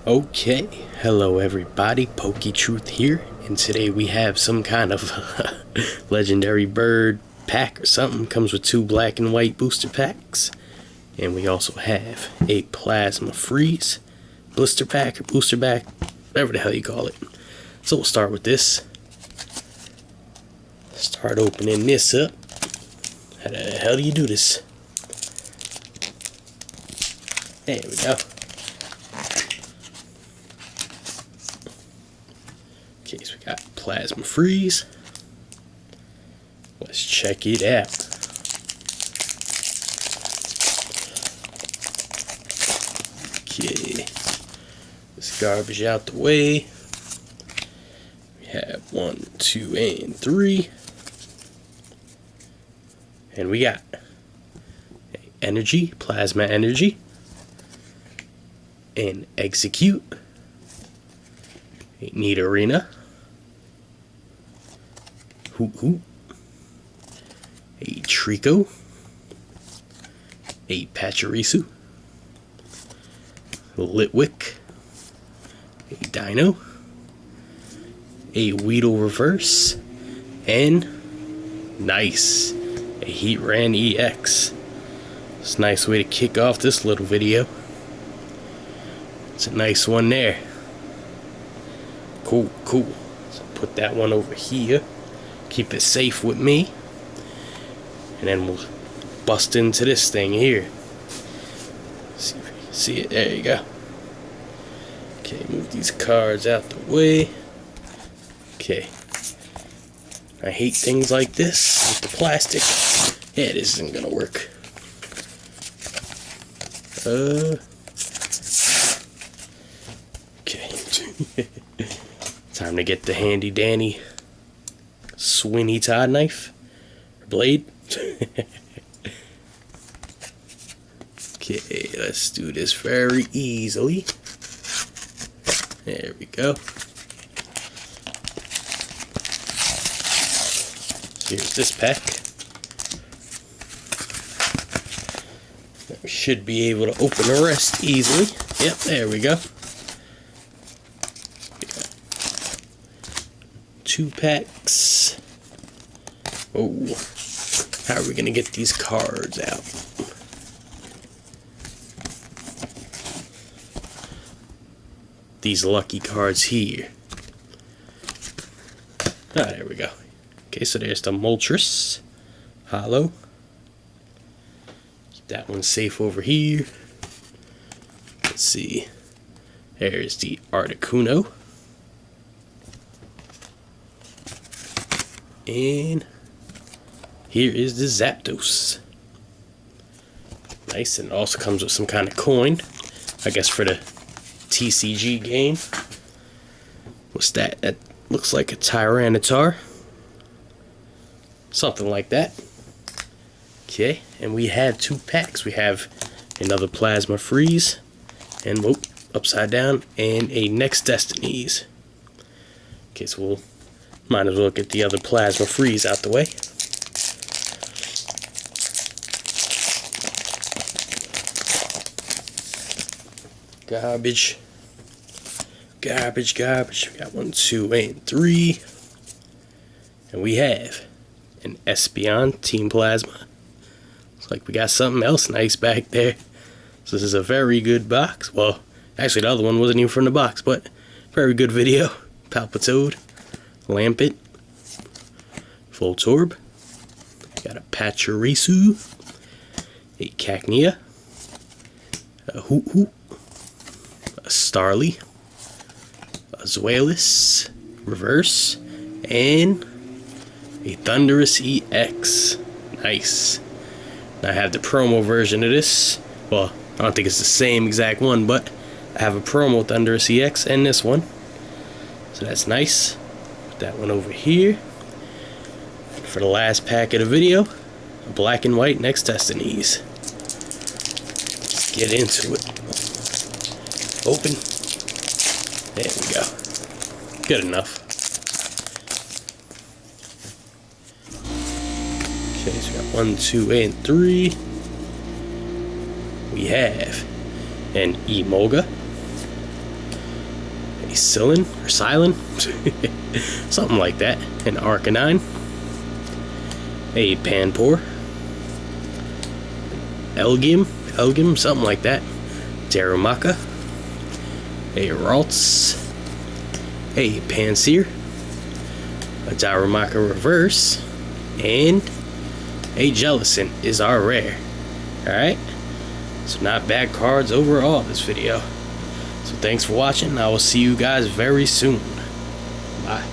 Okay, hello everybody, Pokey Truth here, and today we have some kind of legendary bird pack or something. Comes with 2 black and white booster packs, and we also have a plasma freeze blister pack or booster pack, whatever the hell you call it. So we'll start with this. Start opening this up. How the hell do you do this? There we go. Okay, so we got plasma freeze. Let's check it out. Okay, this garbage out the way. We have 1, 2, and 3. And we got energy, plasma energy, and execute. A neat arena. Hoot hoot. A Trico. A Pachirisu. Litwick. A Dino. A Weedle reverse. And nice. A Heatran EX. It's a nice way to kick off this little video. It's a nice one there. Cool, cool. So put that one over here. Keep it safe with me. And then we'll bust into this thing here. See if you can see it. There you go. Okay, move these cards out the way. Okay. I hate things like this with the plastic. Yeah, this isn't gonna work. Okay. Time to get the handy dandy Sweeney Todd knife or blade. Okay, let's do this very easily. There we go. Here's this pack. We should be able to open the rest easily. Yep, there we go. 2 packs. Oh, how are we gonna get these cards out? These lucky cards here. Ah, there we go. Okay, so there's the Moltres Hollow. Keep that one safe over here. Let's see. There's the Articuno. And here is the Zapdos. Nice, and it also comes with some kind of coin, I guess for the TCG game. What's that? That looks like a Tyranitar. Something like that. Okay, and we have 2 packs. We have another Plasma Freeze, and whoop, upside down, and a Next Destinies. Okay, so we'll might as well get the other Plasma Freeze out the way. Garbage. Garbage, garbage. We got 1, 2, and 3. And we have an Espeon Team Plasma. Looks like we got something else nice back there. So this is a very good box. Well, actually the other one wasn't even from the box, but very good video. Palpitoad. Lampet, Voltorb, got a Pachirisu, a Cacnea, a Hoot Hoot, a Starly, a Zweilous, reverse, and a Thundurus EX. Nice. Now I have the promo version of this. Well, I don't think it's the same exact one, but I have a promo Thundurus EX and this one. So that's nice. That one over here. For the last pack of the video, a black and white Next Destinies. Let's get into it. Open. There we go. Good enough. Okay, so we got 1, 2, and 3. We have an Emolga, Silin or Silin, something like that. An Arcanine, a Panpour, Elgim, something like that. Darumaka, a Ralts, a Pansear, a Darumaka Reverse, and a Jellicent is our rare. Alright, so not bad cards overall this video. So thanks for watching. I will see you guys very soon. Bye.